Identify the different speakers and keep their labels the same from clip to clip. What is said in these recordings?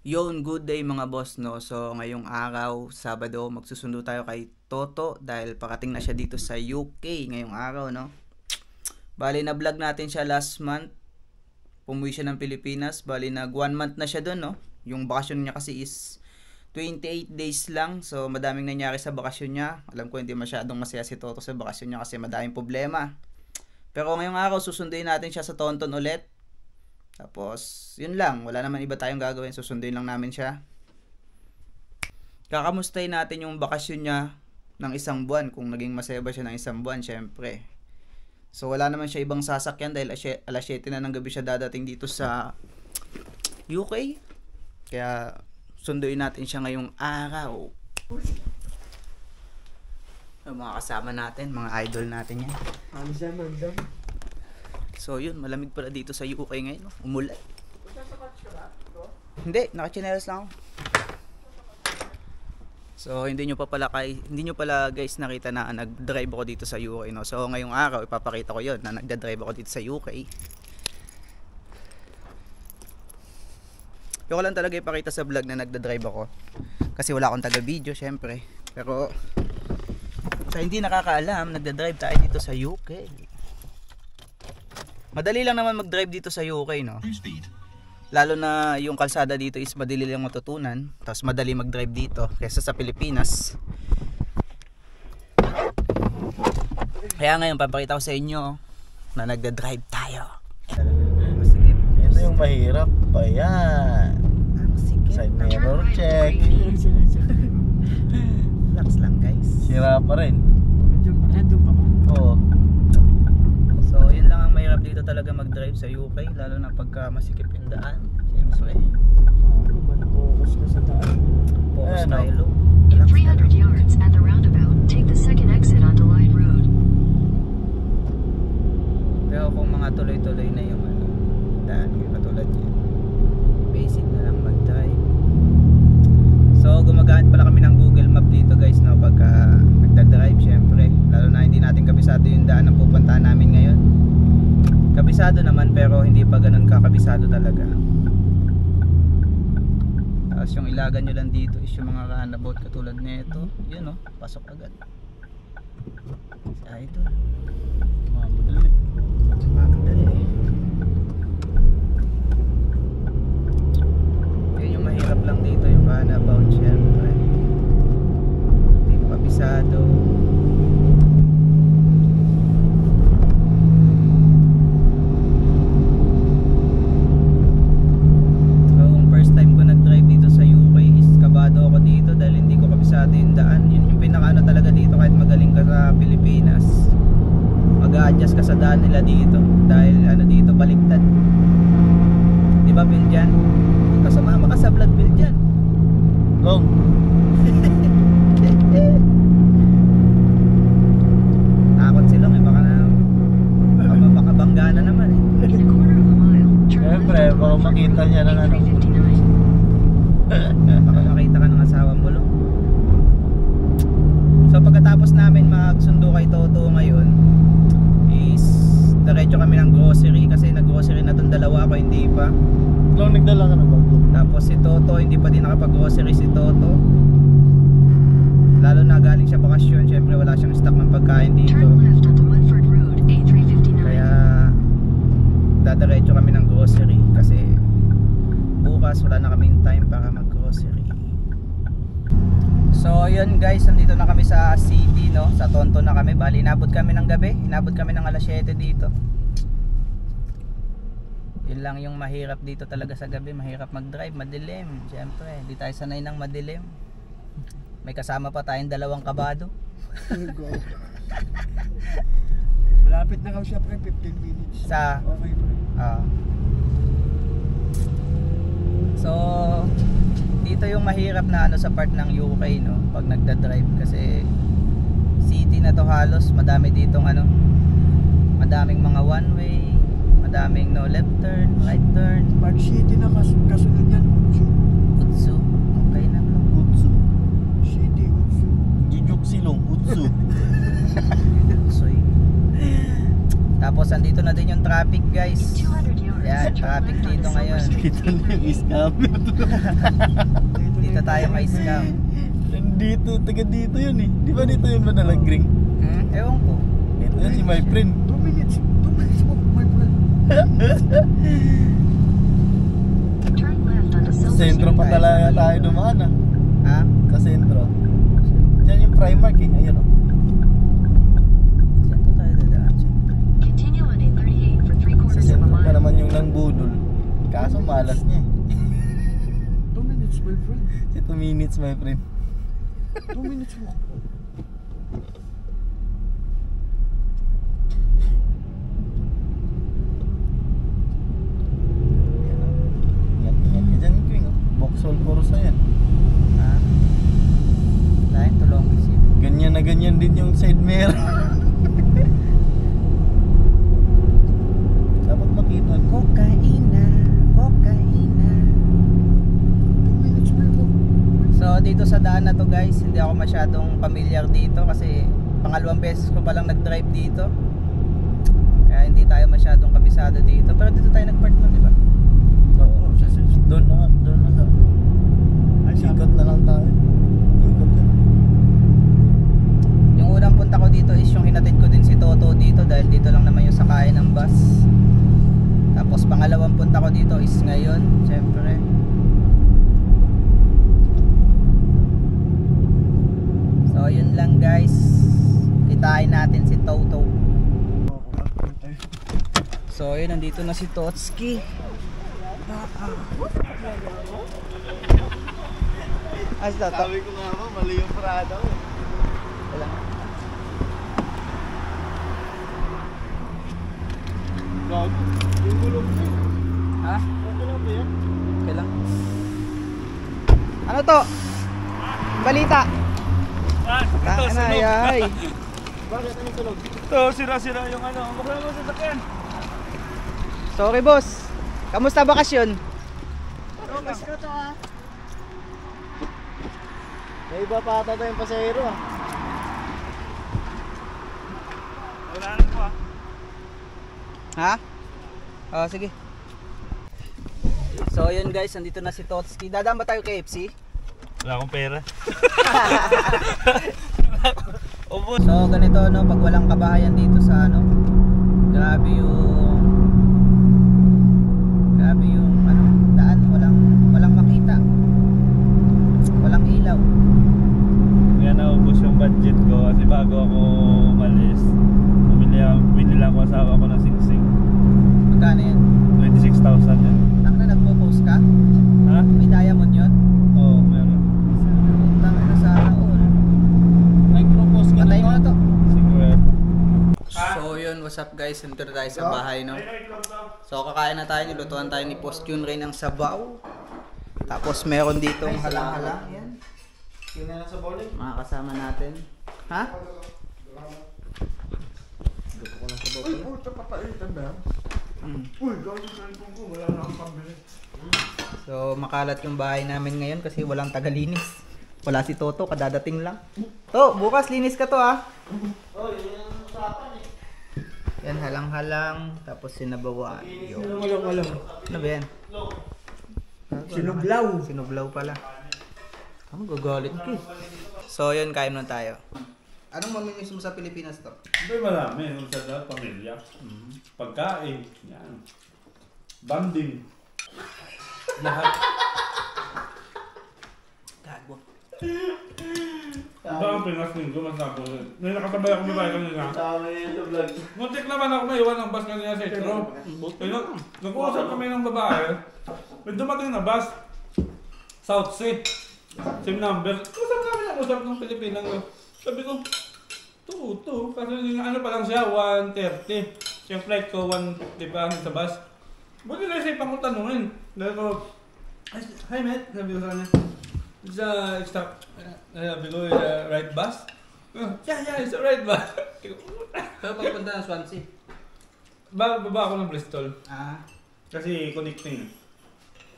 Speaker 1: Yon, good day mga boss, no? So, ngayong araw, Sabado, magsusundo tayo kay Toto dahil parating na siya dito sa UK ngayong araw, no? Bali, na-vlog natin siya last month. Pumuwi siya ng Pilipinas. Bali, nag 1 month na siya doon, no? Yung bakasyon niya kasi is 28 days lang. So, madaming nangyari sa bakasyon niya. Alam ko hindi masyadong masaya si Toto sa bakasyon niya kasi madaming problema. Pero ngayong araw, susunduin natin siya sa Tonton ulit. Tapos, yun lang. Wala naman iba tayong gagawin. Susunduin lang namin siya. Kakamustahin natin yung bakasyon niya ng 1 buwan. Kung naging masaya ba siya ng 1 buwan, syempre. So, wala naman siya ibang sasakyan dahil alas 7 na ng gabi siya dadating dito sa UK. Kaya, sunduin natin siya ngayong araw. Yung mga kasama natin, mga idol natin yan.
Speaker 2: Manzam.
Speaker 1: So yun, malamig pala dito sa UK ngayon, no? Umulan. Hindi, naka-chinelas lang ako. So hindi nyo pala guys nakita na nag-drive ako dito sa UK, no? So ngayong araw ipapakita ko yun na nagda-drive ako dito sa UK. Yung ko lang talaga ipakita sa vlog na nagda-drive ako. Kasi wala akong taga-video syempre. Pero sa hindi nakakaalam, nagda-drive tayo dito sa UK. Madali lang naman mag-drive dito sa UK, no? Lalo na yung kalsada dito is madali lang matutunan. Tapos madali mag-drive dito kaysa sa Pilipinas. Kaya ngayon papakita ko sa inyo na nagda-drive tayo. Masigip.
Speaker 2: Ito yung mahirap pa yan. Side mirror check.
Speaker 1: Relax lang guys.
Speaker 2: Sira pa rin. Oo.
Speaker 1: So yun lang ang mahirap dito talaga mag-drive sa UK. Lalo na pagka masikip yung daan. Siyempre
Speaker 2: Focus ka sa daan.
Speaker 1: focus tayo.
Speaker 3: In 300 yards at the roundabout, take the second exit onto Line Road.
Speaker 1: Pero kung mga tuloy-tuloy na yung daan, yung katulad niya, basic na lang mag-drive. So gumagamit pala kami ng Google Map dito guys, no, pagka nagda-drive syempre. Lalo na hindi natin kabisado yung daan na pupuntahan namin ngayon. Kabisado naman pero hindi pa ganun kakabisado talaga. Tapos yung ilagan nyo lang dito is yung mga roundabout katulad nito. Yun, no, pasok agad. Si Idol.
Speaker 2: Mamadali.
Speaker 1: Makadali. Yun yung mahirap lang dito, yung roundabout syempre. Hindi mo kabisado. So kung first time ko nag-drive dito sa UK is kabado ako dito dahil hindi ko kabisado yung daan. Yun yung pinakaano talaga dito kahit magaling ka sa Pilipinas. Mag-a-adjust ka sa daan nila dito dahil ano dito baliktad. Di ba Piljan? Kasama ka sa vlog Piljan.
Speaker 2: Go.
Speaker 1: Takot sila eh, baka bangga na naman eh.
Speaker 3: In a quarter of a mile, turn
Speaker 2: Siyempre,
Speaker 3: left
Speaker 2: baka
Speaker 3: onto
Speaker 2: makita niya ng ano.
Speaker 3: 359.
Speaker 1: Baka makita ka ng asawa mo lo. So pagkatapos namin magsundo kay Toto ngayon is diretso kami ng grocery kasi nag-grocery na tong dalawa ako, hindi pa.
Speaker 2: Long nagdala ka na ba?
Speaker 1: Tapos si Toto, hindi pa din nakapag-grocery si Toto. Lalo na galing siya bakasyon, syempre wala siyang stock ng pagkain dito.
Speaker 3: Turn left onto Mudford Road, A359.
Speaker 1: Kaya dadiretso kami ng grocery kasi bukas wala na kaming time para mag-grocery. So yun guys, nandito na kami sa city, no? Sa Tonton na kami. Bali, inabot kami ng gabi. Inabot kami ng alas 7 dito. Yun lang yung mahirap dito talaga sa gabi. Mahirap mag-drive, madilim. Siyempre, hindi tayo sanay ng madilim. May kasama pa tayong 2 kabado.
Speaker 2: Malapit na siya pre, 15 minutes.
Speaker 1: Sa
Speaker 2: Okay pre.
Speaker 1: So dito yung mahirap na ano sa part ng UK, no, pag nagda-drive kasi city na to halos, madami ditong ano, madaming mga one way, madaming no left turn, right turn.
Speaker 2: Pag city na kasunod yan,
Speaker 1: Utsu, okay na bro.
Speaker 2: Utsu. City, Utsu. Gijuk silong, Utsu.
Speaker 1: Utsu. Tapos andito na din yung traffic guys.
Speaker 3: In 200 yards,
Speaker 1: Yan, traffic dito ngayon.
Speaker 2: Kita na yung scammer.
Speaker 1: Dito tayo kay scam.
Speaker 2: Dito, taga dito yun eh. Di ba dito yun manalagring?
Speaker 1: Ewan ko.
Speaker 2: Dito yun si my friend.
Speaker 4: 2 minutes mo, my friend.
Speaker 3: Turn left onto
Speaker 2: Sa
Speaker 3: Silver
Speaker 2: sentro
Speaker 3: Street.
Speaker 2: pa talaga tayo dumaan ah.
Speaker 1: Ha?
Speaker 2: Sa sentro. Diyan yung Primark eh. Ayun oh.
Speaker 1: Saan to tayo dadaan?
Speaker 3: Continue on A38 for 3/4
Speaker 2: Sa
Speaker 3: of a
Speaker 2: sentro pa
Speaker 3: mile.
Speaker 2: naman yung nang budol. Kaso malas niya eh.
Speaker 4: 2 minutes, my friend.
Speaker 2: Si 2 minutes my friend.
Speaker 4: 2 minutes mo.
Speaker 2: Yan oh. Ingat-ingat ka dyan Queen oh. Vauxhall Corsa yan.
Speaker 1: Ha? Lain to long visit.
Speaker 2: Ganyan na ganyan din yung side mirror. Dapat makita ko.
Speaker 1: Kokaina, kokaina.
Speaker 4: 2 minutes mo.
Speaker 1: So dito sa daan na to guys, hindi ako masyadong familiar dito kasi pangalawang beses ko palang nag-drive dito. Kaya hindi tayo masyadong kabisado dito. Pero dito tayo nag-park nun, di ba?
Speaker 2: Oo. Doon na nga. Doon na sa. Ikot na lang tayo. Ikot yun.
Speaker 1: Yung unang punta ko dito is yung hinatid ko din si Toto dito dahil dito lang naman yung sakayan ng bus. Tapos pangalawang punta ko dito is ngayon, syempre. So yun lang guys. Kitain natin si Toto. So yun, nandito na si Totski. Ayos daw,
Speaker 2: Sabi ko nga ba, mali yung Prada ko.
Speaker 1: wala.
Speaker 2: Gago. Yung gulong ko.
Speaker 1: Ha?
Speaker 2: Okay lang ba yan?
Speaker 1: Okay lang. Ano to? Balita. Ay.
Speaker 2: Bakit? Anong tulog?
Speaker 4: Ito, sira-sira yung ano. Huwag lang mo sasakyan.
Speaker 1: Sorry boss. Kamusta bakasyon?
Speaker 2: Rogas ka to ah. May iba pa ata tayong pasahero ah.
Speaker 4: Wala na po ah.
Speaker 1: Ha? Oh, sige. So yun guys, nandito na si Totski. Dadaan ba tayo KFC?
Speaker 4: Wala akong pera.
Speaker 1: So ganito no, pag walang kabahayan dito sa ano, grabe yung ano, daan, walang makita. Walang ilaw.
Speaker 4: Kaya naubos yung budget ko kasi bago ako umalis, bumili lang ako asawa ko ng singsing.
Speaker 1: Magkano yan?
Speaker 4: 26,000 yan.
Speaker 1: Nak na nagpo-post ka?
Speaker 4: Ha?
Speaker 1: May diamond yun?
Speaker 4: Oo, meron.
Speaker 1: Tama na sa all.
Speaker 2: Nag-propose ka
Speaker 1: Patay mo na to.
Speaker 4: Sigurado.
Speaker 1: So yun, what's up guys? Nandito na tayo sa bahay, no? So kakain na tayo, nilutuan tayo ni Post Yun Ray ng sabaw. Tapos meron ditong halang-halang. Yan.
Speaker 2: Yun na lang sa bowling.
Speaker 1: Mga kasama natin. Ha? Gusto ko lang sa
Speaker 4: Uy,
Speaker 1: bawal.
Speaker 4: puta papaitan na. Uy, gawin sa cellphone ko. Wala na akong pambili.
Speaker 1: So makalat yung bahay namin ngayon kasi walang tagalinis. Wala si Toto, kadadating lang. To, bukas linis ka to ah.
Speaker 2: Oh, yun yung usapan eh.
Speaker 1: Yan, halang-halang. Tapos sinabawan. Yo.
Speaker 4: Alam.
Speaker 1: Ano ba yan?
Speaker 4: Sinublaw.
Speaker 1: Sinublaw pala. Ang gagalit ko eh. So yun, kain na tayo. Anong mamimiss mo sa Pilipinas to?
Speaker 4: Hindi marami. Yung sa pamilya. Pagkain. Yan. Banding. Lahat.
Speaker 1: Gago.
Speaker 4: Ito ang Pinas Linggo. Mas nabo. May nakatabay ako babae kanina.
Speaker 2: Tama yun sa vlog.
Speaker 4: Muntik naman ako maiwan ng bus kanina sa intro. Nag-uusap kami ng babae. May dumating na bus. South Sea. Same number. Usap namin ang usap ng Pilipinas. Sabi ko, to. Kasi yung ano pa lang siya, 1:30. Yung flight ko, 1:50 pa sa bus. Buti na isip akong tanungin. Dahil ko, hi mate, sabi ko sa kanya. It's sabi ko, right bus? Yeah, it's a right bus.
Speaker 1: Pero pagpunta ng Swansea.
Speaker 4: Baba ako ng Bristol.
Speaker 1: Ah.
Speaker 4: Kasi connecting.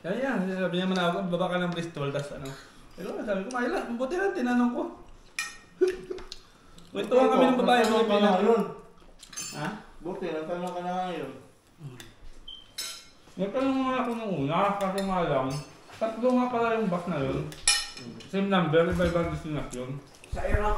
Speaker 4: Kaya sabi niya man ako, baba ka ng Bristol, tas ano. Pero sabi ko, mahila, buti lang, tinanong ko. Kwentuhan kami ng babae, mga
Speaker 2: yun.
Speaker 4: Ha?
Speaker 2: Buti, nagtanong ka na ngayon.
Speaker 4: Nagtanong naman ako nung una, kaso nga lang, tatlo nga pala yung bus na yun. Same number, iba-ibang destination.
Speaker 5: Sa Iraq